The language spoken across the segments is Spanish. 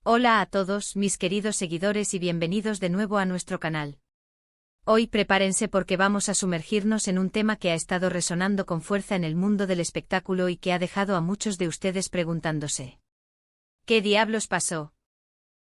Hola a todos, mis queridos seguidores y bienvenidos de nuevo a nuestro canal. Hoy prepárense porque vamos a sumergirnos en un tema que ha estado resonando con fuerza en el mundo del espectáculo y que ha dejado a muchos de ustedes preguntándose: ¿qué diablos pasó?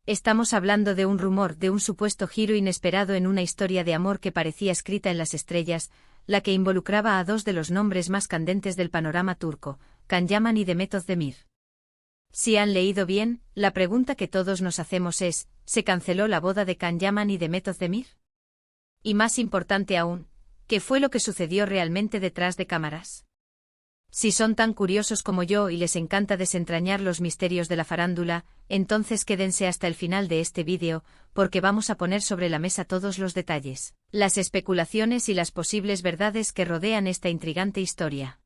Estamos hablando de un rumor, de un supuesto giro inesperado en una historia de amor que parecía escrita en las estrellas, la que involucraba a dos de los nombres más candentes del panorama turco, Can Yaman y Demet Özdemir. Si han leído bien, la pregunta que todos nos hacemos es: ¿se canceló la boda de Can Yaman y Demet Özdemir? Y más importante aún, ¿qué fue lo que sucedió realmente detrás de cámaras? Si son tan curiosos como yo y les encanta desentrañar los misterios de la farándula, entonces quédense hasta el final de este vídeo, porque vamos a poner sobre la mesa todos los detalles, las especulaciones y las posibles verdades que rodean esta intrigante historia.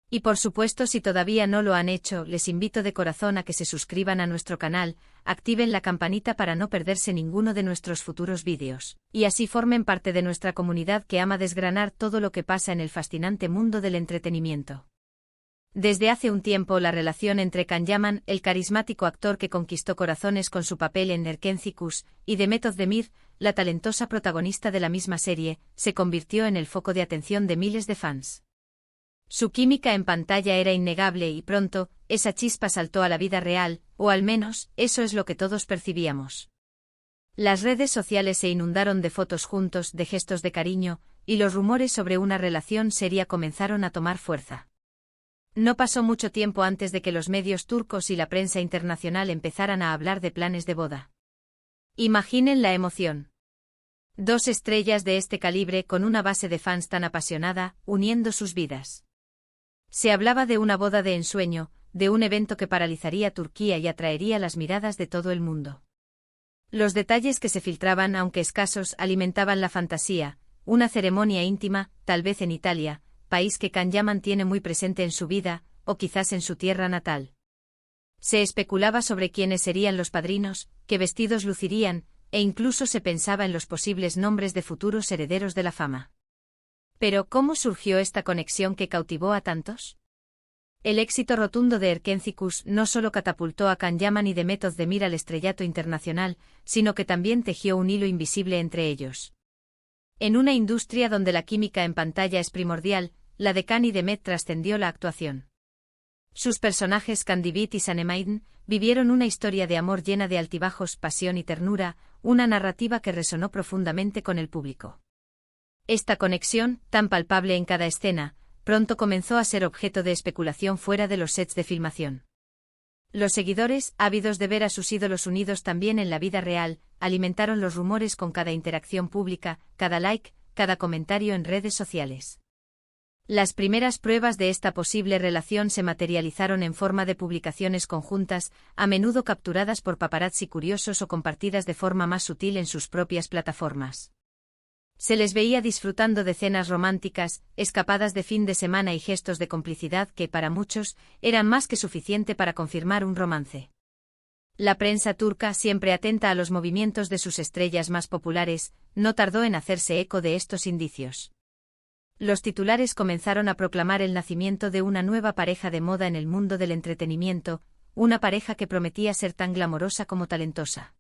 Y por supuesto, si todavía no lo han hecho, les invito de corazón a que se suscriban a nuestro canal, activen la campanita para no perderse ninguno de nuestros futuros vídeos, y así formen parte de nuestra comunidad que ama desgranar todo lo que pasa en el fascinante mundo del entretenimiento. Desde hace un tiempo la relación entre Can Yaman, el carismático actor que conquistó corazones con su papel en Erkenci Kuş, y Demet Özdemir, la talentosa protagonista de la misma serie, se convirtió en el foco de atención de miles de fans. Su química en pantalla era innegable y pronto, esa chispa saltó a la vida real, o al menos, eso es lo que todos percibíamos. Las redes sociales se inundaron de fotos juntos, de gestos de cariño, y los rumores sobre una relación seria comenzaron a tomar fuerza. No pasó mucho tiempo antes de que los medios turcos y la prensa internacional empezaran a hablar de planes de boda. Imaginen la emoción. Dos estrellas de este calibre con una base de fans tan apasionada, uniendo sus vidas. Se hablaba de una boda de ensueño, de un evento que paralizaría Turquía y atraería las miradas de todo el mundo. Los detalles que se filtraban, aunque escasos, alimentaban la fantasía: una ceremonia íntima, tal vez en Italia, país que Can Yaman tiene muy presente en su vida, o quizás en su tierra natal. Se especulaba sobre quiénes serían los padrinos, qué vestidos lucirían, e incluso se pensaba en los posibles nombres de futuros herederos de la fama. Pero, ¿cómo surgió esta conexión que cautivó a tantos? El éxito rotundo de Erkenci Kuş no solo catapultó a Can Yaman y Demet Özdemir al estrellato internacional, sino que también tejió un hilo invisible entre ellos. En una industria donde la química en pantalla es primordial, la de Can y Demet trascendió la actuación. Sus personajes Candivit y Sanemaiden vivieron una historia de amor llena de altibajos, pasión y ternura, una narrativa que resonó profundamente con el público. Esta conexión, tan palpable en cada escena, pronto comenzó a ser objeto de especulación fuera de los sets de filmación. Los seguidores, ávidos de ver a sus ídolos unidos también en la vida real, alimentaron los rumores con cada interacción pública, cada like, cada comentario en redes sociales. Las primeras pruebas de esta posible relación se materializaron en forma de publicaciones conjuntas, a menudo capturadas por paparazzi curiosos o compartidas de forma más sutil en sus propias plataformas. Se les veía disfrutando de cenas románticas, escapadas de fin de semana y gestos de complicidad que, para muchos, eran más que suficiente para confirmar un romance. La prensa turca, siempre atenta a los movimientos de sus estrellas más populares, no tardó en hacerse eco de estos indicios. Los titulares comenzaron a proclamar el nacimiento de una nueva pareja de moda en el mundo del entretenimiento, una pareja que prometía ser tan glamorosa como talentosa.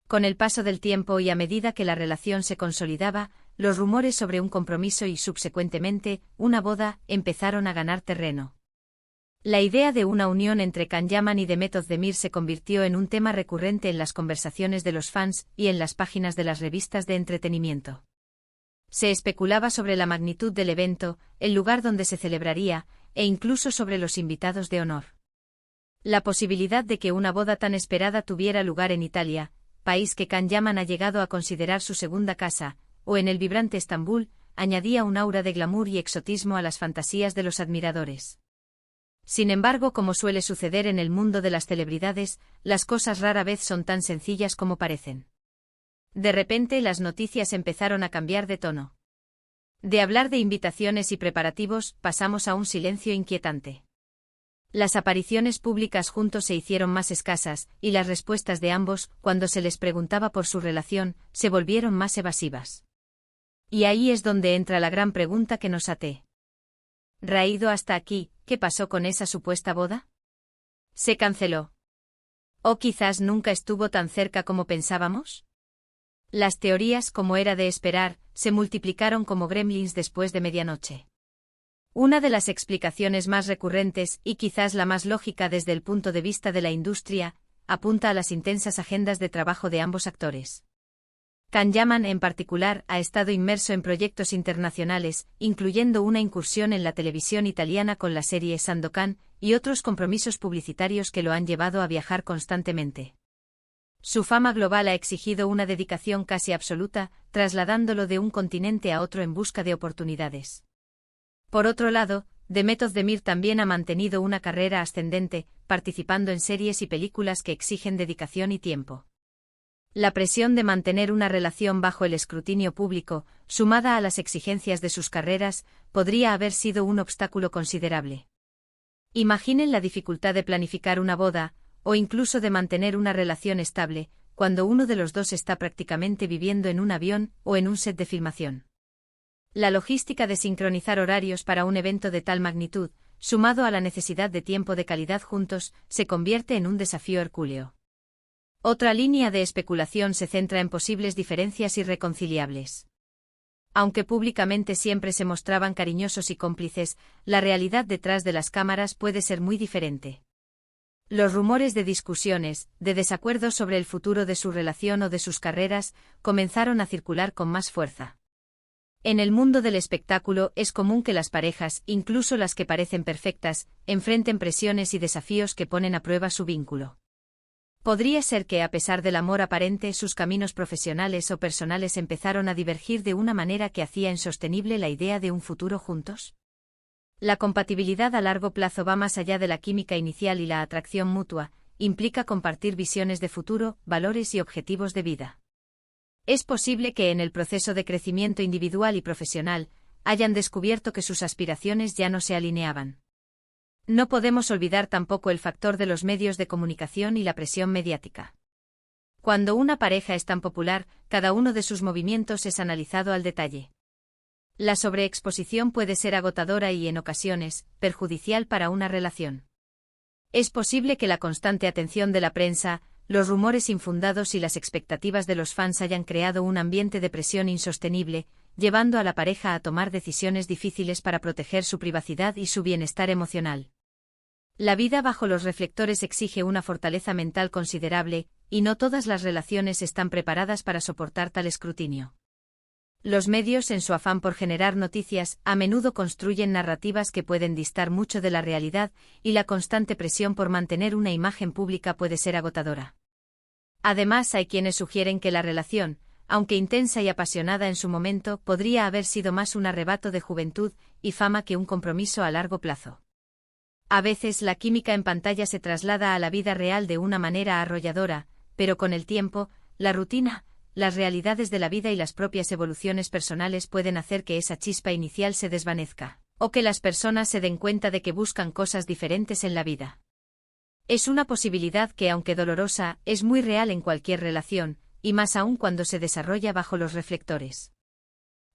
Con el paso del tiempo y a medida que la relación se consolidaba, los rumores sobre un compromiso y, subsecuentemente, una boda, empezaron a ganar terreno. La idea de una unión entre Can Yaman y Demet Özdemir se convirtió en un tema recurrente en las conversaciones de los fans y en las páginas de las revistas de entretenimiento. Se especulaba sobre la magnitud del evento, el lugar donde se celebraría, e incluso sobre los invitados de honor. La posibilidad de que una boda tan esperada tuviera lugar en Italia, país que Can Yaman ha llegado a considerar su segunda casa, o en el vibrante Estambul, añadía un aura de glamour y exotismo a las fantasías de los admiradores. Sin embargo, como suele suceder en el mundo de las celebridades, las cosas rara vez son tan sencillas como parecen. De repente las noticias empezaron a cambiar de tono. De hablar de invitaciones y preparativos, pasamos a un silencio inquietante. Las apariciones públicas juntos se hicieron más escasas, y las respuestas de ambos, cuando se les preguntaba por su relación, se volvieron más evasivas. Y ahí es donde entra la gran pregunta que nos ate. ¿Raído hasta aquí, qué pasó con esa supuesta boda? Se canceló. ¿O quizás nunca estuvo tan cerca como pensábamos? Las teorías, como era de esperar, se multiplicaron como gremlins después de medianoche. Una de las explicaciones más recurrentes, y quizás la más lógica desde el punto de vista de la industria, apunta a las intensas agendas de trabajo de ambos actores. Kanyaman, en particular, ha estado inmerso en proyectos internacionales, incluyendo una incursión en la televisión italiana con la serie Sandokan, y otros compromisos publicitarios que lo han llevado a viajar constantemente. Su fama global ha exigido una dedicación casi absoluta, trasladándolo de un continente a otro en busca de oportunidades. Por otro lado, Demet Özdemir también ha mantenido una carrera ascendente, participando en series y películas que exigen dedicación y tiempo. La presión de mantener una relación bajo el escrutinio público, sumada a las exigencias de sus carreras, podría haber sido un obstáculo considerable. Imaginen la dificultad de planificar una boda, o incluso de mantener una relación estable, cuando uno de los dos está prácticamente viviendo en un avión o en un set de filmación. La logística de sincronizar horarios para un evento de tal magnitud, sumado a la necesidad de tiempo de calidad juntos, se convierte en un desafío hercúleo. Otra línea de especulación se centra en posibles diferencias irreconciliables. Aunque públicamente siempre se mostraban cariñosos y cómplices, la realidad detrás de las cámaras puede ser muy diferente. Los rumores de discusiones, de desacuerdos sobre el futuro de su relación o de sus carreras, comenzaron a circular con más fuerza. En el mundo del espectáculo es común que las parejas, incluso las que parecen perfectas, enfrenten presiones y desafíos que ponen a prueba su vínculo. ¿Podría ser que, a pesar del amor aparente, sus caminos profesionales o personales empezaron a divergir de una manera que hacía insostenible la idea de un futuro juntos? La compatibilidad a largo plazo va más allá de la química inicial y la atracción mutua, implica compartir visiones de futuro, valores y objetivos de vida. Es posible que en el proceso de crecimiento individual y profesional, hayan descubierto que sus aspiraciones ya no se alineaban. No podemos olvidar tampoco el factor de los medios de comunicación y la presión mediática. Cuando una pareja es tan popular, cada uno de sus movimientos es analizado al detalle. La sobreexposición puede ser agotadora y, en ocasiones, perjudicial para una relación. Es posible que la constante atención de la prensa, los rumores infundados y las expectativas de los fans hayan creado un ambiente de presión insostenible, llevando a la pareja a tomar decisiones difíciles para proteger su privacidad y su bienestar emocional. La vida bajo los reflectores exige una fortaleza mental considerable, y no todas las relaciones están preparadas para soportar tal escrutinio. Los medios, en su afán por generar noticias, a menudo construyen narrativas que pueden distar mucho de la realidad, y la constante presión por mantener una imagen pública puede ser agotadora. Además, hay quienes sugieren que la relación, aunque intensa y apasionada en su momento, podría haber sido más un arrebato de juventud y fama que un compromiso a largo plazo. A veces la química en pantalla se traslada a la vida real de una manera arrolladora, pero con el tiempo, la rutina, las realidades de la vida y las propias evoluciones personales pueden hacer que esa chispa inicial se desvanezca, o que las personas se den cuenta de que buscan cosas diferentes en la vida. Es una posibilidad que, aunque dolorosa, es muy real en cualquier relación, y más aún cuando se desarrolla bajo los reflectores.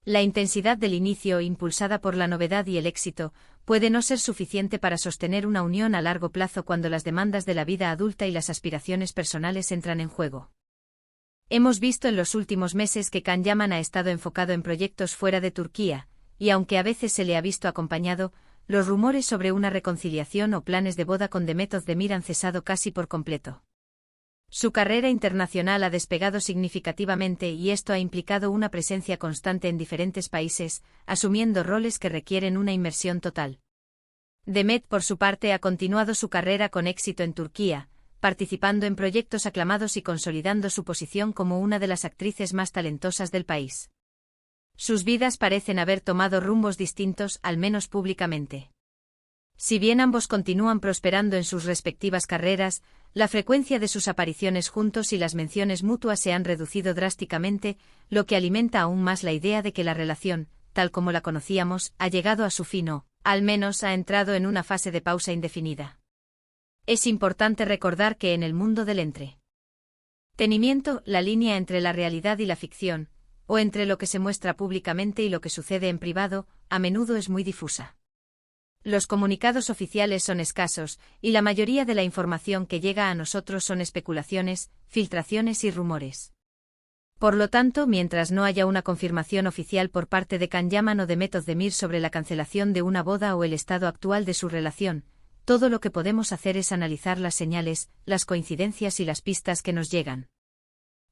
La intensidad del inicio, impulsada por la novedad y el éxito, puede no ser suficiente para sostener una unión a largo plazo cuando las demandas de la vida adulta y las aspiraciones personales entran en juego. Hemos visto en los últimos meses que Kanyaman ha estado enfocado en proyectos fuera de Turquía, y aunque a veces se le ha visto acompañado, los rumores sobre una reconciliación o planes de boda con Demet Özdemir han cesado casi por completo. Su carrera internacional ha despegado significativamente y esto ha implicado una presencia constante en diferentes países, asumiendo roles que requieren una inmersión total. Demet, por su parte, ha continuado su carrera con éxito en Turquía, participando en proyectos aclamados y consolidando su posición como una de las actrices más talentosas del país. Sus vidas parecen haber tomado rumbos distintos, al menos públicamente. Si bien ambos continúan prosperando en sus respectivas carreras, la frecuencia de sus apariciones juntos y las menciones mutuas se han reducido drásticamente, lo que alimenta aún más la idea de que la relación, tal como la conocíamos, ha llegado a su fin o, al menos, ha entrado en una fase de pausa indefinida. Es importante recordar que en el mundo del entretenimiento, la línea entre la realidad y la ficción, o entre lo que se muestra públicamente y lo que sucede en privado, a menudo es muy difusa. Los comunicados oficiales son escasos, y la mayoría de la información que llega a nosotros son especulaciones, filtraciones y rumores. Por lo tanto, mientras no haya una confirmación oficial por parte de Can Yaman o de Method Demir sobre la cancelación de una boda o el estado actual de su relación, todo lo que podemos hacer es analizar las señales, las coincidencias y las pistas que nos llegan.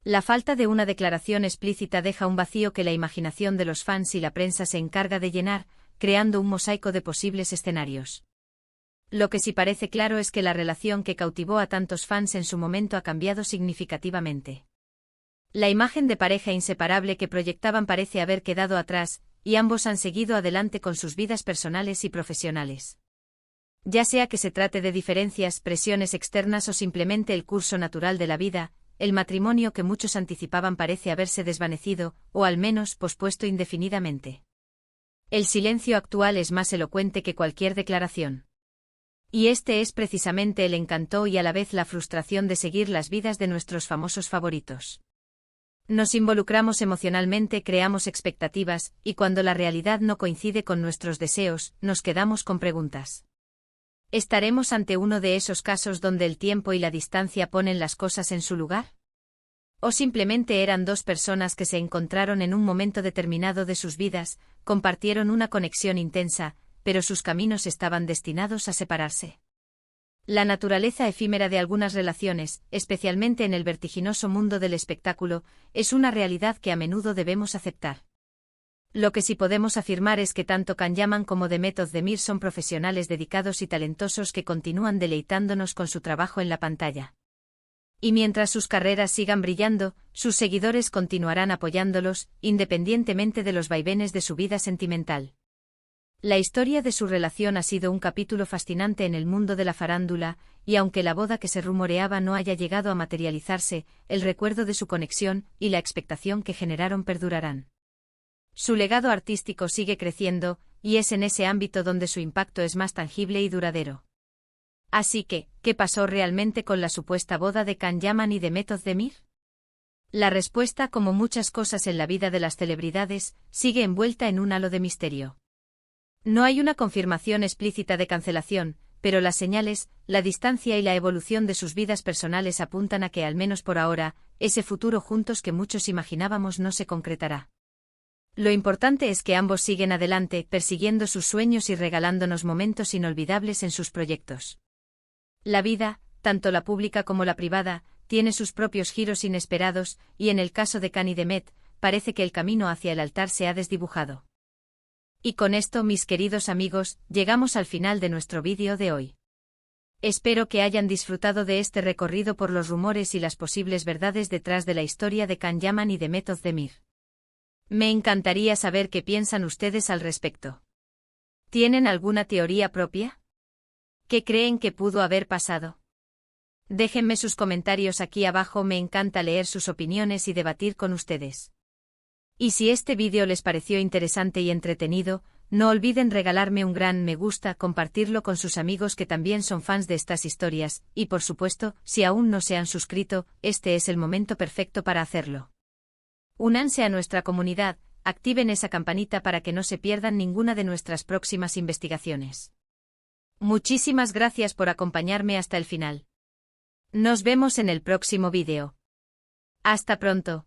La falta de una declaración explícita deja un vacío que la imaginación de los fans y la prensa se encarga de llenar, creando un mosaico de posibles escenarios. Lo que sí parece claro es que la relación que cautivó a tantos fans en su momento ha cambiado significativamente. La imagen de pareja inseparable que proyectaban parece haber quedado atrás, y ambos han seguido adelante con sus vidas personales y profesionales. Ya sea que se trate de diferencias, presiones externas o simplemente el curso natural de la vida, el matrimonio que muchos anticipaban parece haberse desvanecido, o al menos pospuesto indefinidamente. El silencio actual es más elocuente que cualquier declaración. Y este es precisamente el encanto y a la vez la frustración de seguir las vidas de nuestros famosos favoritos. Nos involucramos emocionalmente, creamos expectativas, y cuando la realidad no coincide con nuestros deseos, nos quedamos con preguntas. ¿Estaremos ante uno de esos casos donde el tiempo y la distancia ponen las cosas en su lugar? ¿O simplemente eran dos personas que se encontraron en un momento determinado de sus vidas, compartieron una conexión intensa, pero sus caminos estaban destinados a separarse? La naturaleza efímera de algunas relaciones, especialmente en el vertiginoso mundo del espectáculo, es una realidad que a menudo debemos aceptar. Lo que sí podemos afirmar es que tanto Can Yaman como The Method Demir son profesionales dedicados y talentosos que continúan deleitándonos con su trabajo en la pantalla. Y mientras sus carreras sigan brillando, sus seguidores continuarán apoyándolos, independientemente de los vaivenes de su vida sentimental. La historia de su relación ha sido un capítulo fascinante en el mundo de la farándula, y aunque la boda que se rumoreaba no haya llegado a materializarse, el recuerdo de su conexión y la expectación que generaron perdurarán. Su legado artístico sigue creciendo, y es en ese ámbito donde su impacto es más tangible y duradero. Así que, ¿qué pasó realmente con la supuesta boda de Can Yaman y de Method Demir? La respuesta, como muchas cosas en la vida de las celebridades, sigue envuelta en un halo de misterio. No hay una confirmación explícita de cancelación, pero las señales, la distancia y la evolución de sus vidas personales apuntan a que, al menos por ahora, ese futuro juntos que muchos imaginábamos no se concretará. Lo importante es que ambos siguen adelante, persiguiendo sus sueños y regalándonos momentos inolvidables en sus proyectos. La vida, tanto la pública como la privada, tiene sus propios giros inesperados, y en el caso de Can y de Met, parece que el camino hacia el altar se ha desdibujado. Y con esto, mis queridos amigos, llegamos al final de nuestro vídeo de hoy. Espero que hayan disfrutado de este recorrido por los rumores y las posibles verdades detrás de la historia de Can Yaman y de Method Demir. Me encantaría saber qué piensan ustedes al respecto. ¿Tienen alguna teoría propia? ¿Qué creen que pudo haber pasado? Déjenme sus comentarios aquí abajo, me encanta leer sus opiniones y debatir con ustedes. Y si este vídeo les pareció interesante y entretenido, no olviden regalarme un gran me gusta, compartirlo con sus amigos que también son fans de estas historias, y por supuesto, si aún no se han suscrito, este es el momento perfecto para hacerlo. Únanse a nuestra comunidad, activen esa campanita para que no se pierdan ninguna de nuestras próximas investigaciones. Muchísimas gracias por acompañarme hasta el final. Nos vemos en el próximo vídeo. Hasta pronto.